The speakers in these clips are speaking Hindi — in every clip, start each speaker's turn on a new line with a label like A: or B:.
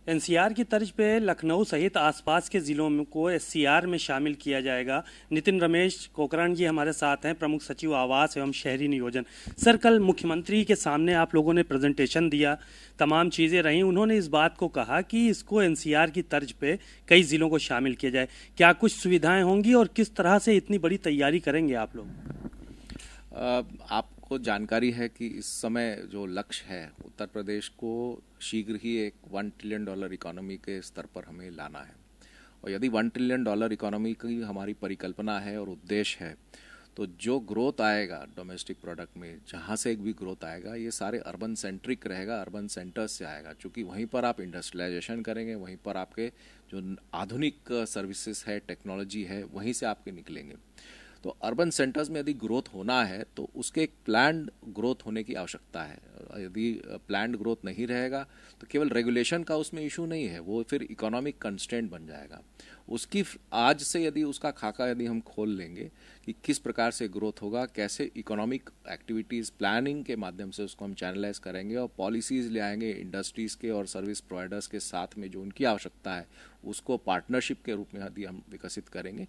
A: एनसीआर की तर्ज पे लखनऊ सहित आसपास के जिलों को एससीआर में शामिल किया जाएगा। नितिन रमेश कोकरान जी हमारे साथ हैं, प्रमुख सचिव आवास एवं शहरी नियोजन। सर, कल मुख्यमंत्री के सामने आप लोगों ने प्रेजेंटेशन दिया, तमाम चीज़ें रहीं। उन्होंने इस बात को कहा कि इसको एनसीआर की तर्ज पे कई जिलों को शामिल किया जाए। क्या कुछ सुविधाएं होंगी और किस तरह से इतनी बड़ी तैयारी करेंगे आप लोग?
B: आपको जानकारी है कि इस समय जो लक्ष्य है, उत्तर प्रदेश को शीघ्र ही एक $1 ट्रिलियन इकोनॉमी के स्तर पर हमें लाना है। और यदि $1 ट्रिलियन इकोनॉमी की हमारी परिकल्पना है और उद्देश्य है, तो जो ग्रोथ आएगा डोमेस्टिक प्रोडक्ट में, जहाँ से एक भी ग्रोथ आएगा, ये सारे अर्बन सेंट्रिक रहेगा, अर्बन सेंटर्स से आएगा। क्योंकि वहीं पर आप इंडस्ट्रियलाइजेशन करेंगे, वहीं पर आपके जो आधुनिक सर्विसेज है, टेक्नोलॉजी है, वहीं से आपके निकलेंगे। तो अर्बन सेंटर्स में यदि ग्रोथ होना है तो उसके एक प्लान्ड ग्रोथ होने की आवश्यकता है। यदि प्लान्ड ग्रोथ नहीं रहेगा तो केवल रेगुलेशन का उसमें इशू नहीं है, वो फिर इकोनॉमिक कंस्ट्रेंट बन जाएगा। उसकी आज से यदि उसका खाका यदि हम खोल लेंगे कि किस प्रकार से ग्रोथ होगा, कैसे इकोनॉमिक एक्टिविटीज़ प्लानिंग के माध्यम से उसको हम चैनलाइज करेंगे और पॉलिसीज़ ले आएंगे इंडस्ट्रीज़ के और सर्विस प्रोवाइडर्स के साथ में, जो उनकी आवश्यकता है उसको पार्टनरशिप के रूप में यदि हम विकसित करेंगे,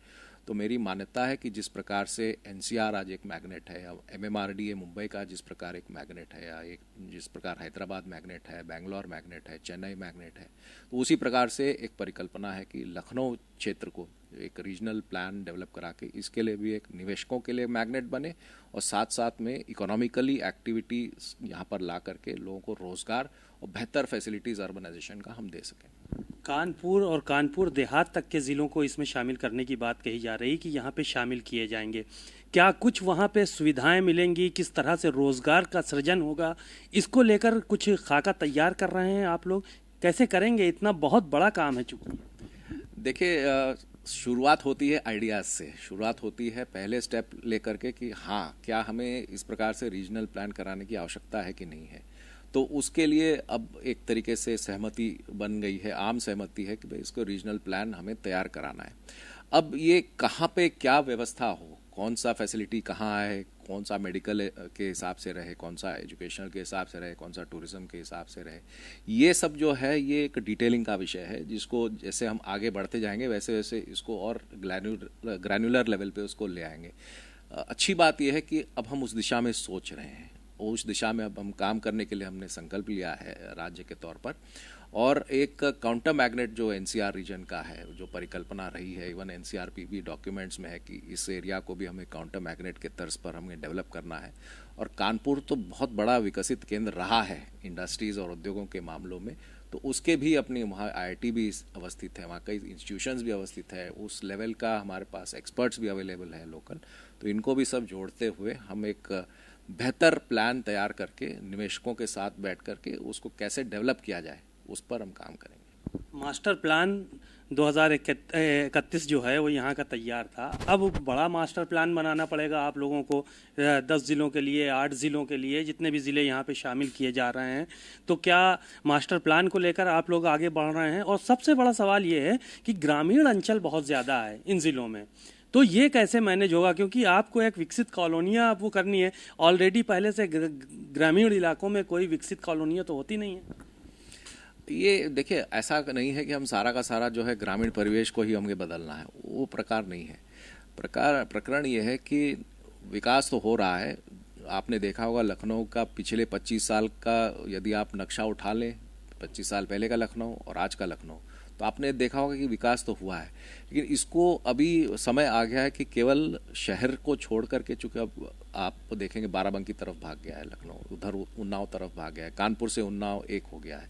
B: तो मेरी मान्यता है कि जिस प्रकार से एनसीआर आज एक मैग्नेट है, या एमएमआरडीए मुंबई का जिस प्रकार एक मैग्नेट है, या एक जिस प्रकार हैदराबाद मैग्नेट है, बेंगलोर मैग्नेट है, चेन्नई मैग्नेट है, तो उसी प्रकार से एक परिकल्पना है कि लखनऊ क्षेत्र को एक रीजनल प्लान डेवलप करा के इसके लिए भी एक निवेशकों के लिए मैग्नेट बने और साथ साथ में इकोनॉमिकली एक्टिविटी यहाँ पर ला करके लोगों को रोजगार और बेहतर फैसिलिटीज़ अर्बनाइजेशन का हम दे सकें।
A: कानपुर और कानपुर देहात तक के ज़िलों को इसमें शामिल करने की बात कही जा रही कि यहाँ पे शामिल किए जाएंगे। क्या कुछ वहाँ पे सुविधाएं मिलेंगी? किस तरह से रोज़गार का सृजन होगा? इसको लेकर कुछ खाका तैयार कर रहे हैं आप लोग? कैसे करेंगे? इतना बहुत बड़ा काम है चूँकि।
B: देखिए, शुरुआत होती है आइडियाज़ से, शुरुआत होती है पहले स्टेप लेकर के कि हाँ, क्या हमें इस प्रकार से रीजनल प्लान कराने की आवश्यकता है कि नहीं है। तो उसके लिए अब एक तरीके से सहमति बन गई है, आम सहमति है कि भाई इसको रीजनल प्लान हमें तैयार कराना है। अब ये कहाँ पे क्या व्यवस्था हो, कौन सा फैसिलिटी कहाँ है, कौन सा मेडिकल के हिसाब से रहे, कौन सा एजुकेशनल के हिसाब से रहे, कौन सा टूरिज्म के हिसाब से रहे, ये सब जो है ये एक डिटेलिंग का विषय है, जिसको जैसे हम आगे बढ़ते जाएंगे वैसे वैसे इसको और ग्रैन्युलर लेवल पे उसको ले आएंगे। अच्छी बात यह है कि अब हम उस दिशा में सोच रहे हैं, उस दिशा में अब हम काम करने के लिए हमने संकल्प लिया है राज्य के तौर पर। और एक काउंटर मैग्नेट जो एनसीआर रीजन का है, जो परिकल्पना रही है, इवन एनसीआरपी भी डॉक्यूमेंट्स में है कि इस एरिया को भी हमें काउंटर मैग्नेट के तर्ज पर हमें डेवलप करना है। और कानपुर तो बहुत बड़ा विकसित केंद्र रहा है इंडस्ट्रीज़ और उद्योगों के मामलों में, तो उसके भी अपनी वहाँ आईआईटी भी अवस्थित है, वहाँ कई इंस्टीट्यूशंस भी अवस्थित है, उस लेवल का हमारे पास एक्सपर्ट्स भी अवेलेबल है लोकल। तो इनको भी सब जोड़ते हुए हम एक बेहतर प्लान तैयार करके निवेशकों के साथ बैठ करके उसको कैसे डेवलप किया जाए, उस पर हम काम करेंगे।
A: मास्टर प्लान 2031 जो है वो यहाँ का तैयार था। अब बड़ा मास्टर प्लान बनाना पड़ेगा आप लोगों को, 10 ज़िलों के लिए, 8 ज़िलों के लिए, जितने भी ज़िले यहाँ पे शामिल किए जा रहे हैं। तो क्या मास्टर प्लान को लेकर आप लोग आगे बढ़ रहे हैं? और सबसे बड़ा सवाल ये है कि ग्रामीण अंचल बहुत ज़्यादा है इन ज़िलों में, तो ये कैसे मैनेज होगा? क्योंकि आपको एक विकसित कॉलोनियाँ वो करनी है। ऑलरेडी पहले से ग्रामीण इलाकों में कोई विकसित कॉलोनियाँ तो होती नहीं है।
B: ये देखिए, ऐसा नहीं है कि हम सारा का सारा जो है ग्रामीण परिवेश को ही हमें बदलना है, वो प्रकार नहीं है। प्रकरण ये है कि विकास तो हो रहा है। आपने देखा होगा लखनऊ का पिछले 25 साल का यदि आप नक्शा उठा लें, 25 साल पहले का लखनऊ और आज का लखनऊ, तो आपने देखा होगा कि विकास तो हुआ है। लेकिन इसको अभी समय आ गया है कि केवल शहर को छोड़ करके, चूंकि अब आप देखेंगे बाराबंकी तरफ भाग गया है लखनऊ, उधर उन्नाव तरफ भाग गया है, कानपुर से उन्नाव एक हो गया है।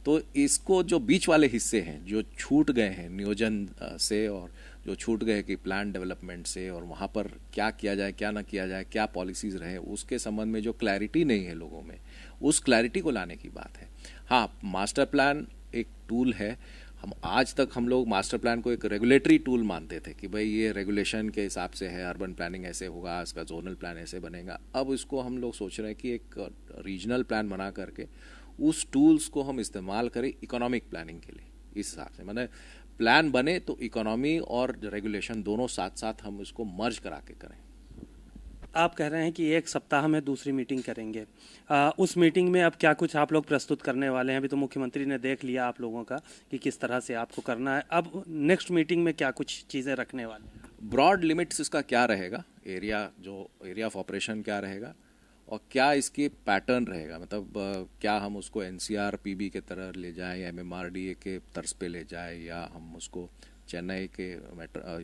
B: तो इसको जो बीच वाले हिस्से हैं जो छूट गए हैं नियोजन से, और जो छूट गए कि प्लान डेवलपमेंट से, और वहाँ पर क्या किया जाए क्या ना किया जाए, क्या पॉलिसीज रहे, उसके संबंध में जो क्लैरिटी नहीं है लोगों में, उस क्लैरिटी को लाने की बात है। हाँ, मास्टर प्लान एक टूल है। हम लोग मास्टर प्लान को एक रेगुलेटरी टूल मानते थे कि भाई ये रेगुलेशन के हिसाब से है, अर्बन प्लानिंग ऐसे होगा, इसका जोनल प्लान ऐसे बनेगा। अब इसको हम लोग सोच रहे हैं कि एक रीजनल प्लान बना करके उस टूल्स को हम इस्तेमाल करें इकोनॉमिक प्लानिंग के लिए। इस हिसाब से मैंने प्लान बने तो इकोनॉमी और रेगुलेशन दोनों साथ साथ हम इसको मर्ज करा के करें।
A: आप कह रहे हैं कि एक सप्ताह में दूसरी मीटिंग करेंगे। उस मीटिंग में अब क्या कुछ आप लोग प्रस्तुत करने वाले हैं? अभी तो मुख्यमंत्री ने देख लिया आप लोगों का कि किस तरह से आपको करना है। अब नेक्स्ट मीटिंग में क्या कुछ चीज़ें रखने वाले हैं?
B: ब्रॉड लिमिट्स इसका क्या रहेगा, एरिया ऑफ ऑपरेशन क्या रहेगा और क्या इसकी पैटर्न रहेगा, मतलब क्या हम उसको एनसीआर पीबी के तरह ले जाएं या एमएमआरडीए के तर्ज पे ले जाएं या हम उसको चेन्नई के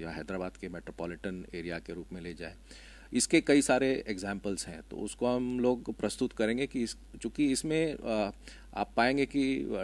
B: या हैदराबाद के मेट्रोपॉलिटन एरिया के रूप में ले जाएं। इसके कई सारे एग्जाम्पल्स हैं, तो उसको हम लोग प्रस्तुत करेंगे कि चूँकि इसमें आप पाएंगे कि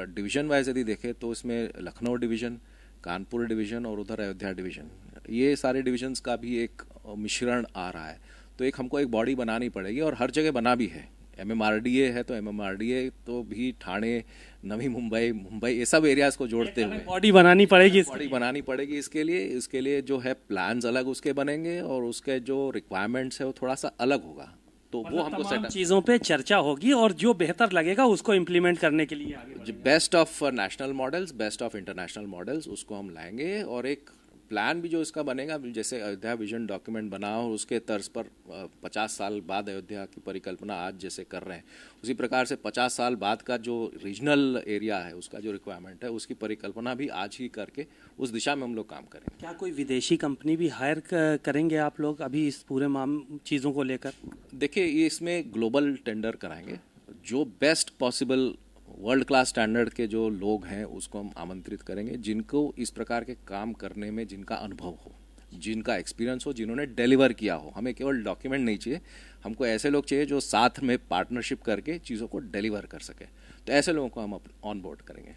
B: डिवीज़न वाइज यदि देखें तो इसमें लखनऊ डिवीज़न, कानपुर डिवीज़न और उधर अयोध्या डिवीज़न, ये सारे डिविजन्स का भी एक मिश्रण आ रहा है। तो एक हमको एक बॉडी बनानी पड़ेगी और हर जगह बना भी है। एमएमआरडीए है तो एमएमआरडीए तो भी ठाणे, नवी मुंबई ये सब एरियाज को जोड़ते हुए
A: बॉडी बनानी पड़ेगी।
B: बॉडी बनानी पड़ेगी इसके लिए जो है प्लान्स अलग उसके बनेंगे और उसके जो रिक्वायरमेंट्स है वो थोड़ा सा अलग होगा। तो वो हमको
A: तमाम चीज़ों पे चर्चा होगी और जो बेहतर लगेगा उसको इम्प्लीमेंट करने के लिए आगे
B: best of national models, best of international models उसको हम लाएंगे और एक प्लान भी जो इसका बनेगा, जैसे अयोध्या विजन डॉक्यूमेंट बना और उसके तर्ज पर 50 साल बाद अयोध्या की परिकल्पना आज जैसे कर रहे हैं, उसी प्रकार से 50 साल बाद का जो रीजनल एरिया है उसका जो रिक्वायरमेंट है उसकी परिकल्पना भी आज ही करके उस दिशा में हम लोग काम करेंगे।
A: क्या कोई विदेशी कंपनी भी हायर करेंगे आप लोग अभी इस पूरे चीज़ों को लेकर?
B: देखिए, ये इसमें ग्लोबल टेंडर कराएंगे, जो best possible world class standard के जो लोग हैं उसको हम आमंत्रित करेंगे, जिनको इस प्रकार के काम करने में जिनका अनुभव हो, जिनका एक्सपीरियंस हो, जिन्होंने डिलीवर किया हो। हमें केवल डॉक्यूमेंट नहीं चाहिए, हमको ऐसे लोग चाहिए जो साथ में पार्टनरशिप करके चीज़ों को डिलीवर कर सके। तो ऐसे लोगों को हम ऑन बोर्ड करेंगे।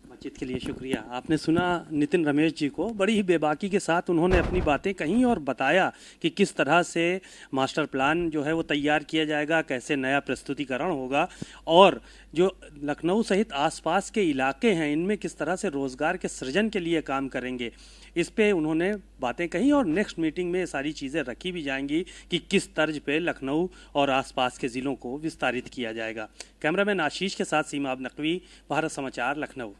A: बातचीत के लिए शुक्रिया। आपने सुना नितिन रमेश जी को, बड़ी ही बेबाकी के साथ उन्होंने अपनी बातें कहीं और बताया कि किस तरह से मास्टर प्लान जो है वो तैयार किया जाएगा, कैसे नया प्रस्तुतिकरण होगा और जो लखनऊ सहित आसपास के इलाके हैं इनमें किस तरह से रोज़गार के सृजन के लिए काम करेंगे। इस पे उन्होंने बातें कही और नेक्स्ट मीटिंग में ये सारी चीज़ें रखी भी जाएंगी कि किस तर्ज पे लखनऊ और आसपास के ज़िलों को विस्तारित किया जाएगा। कैमरामैन आशीष के साथ सीमा नकवी, भारत समाचार, लखनऊ।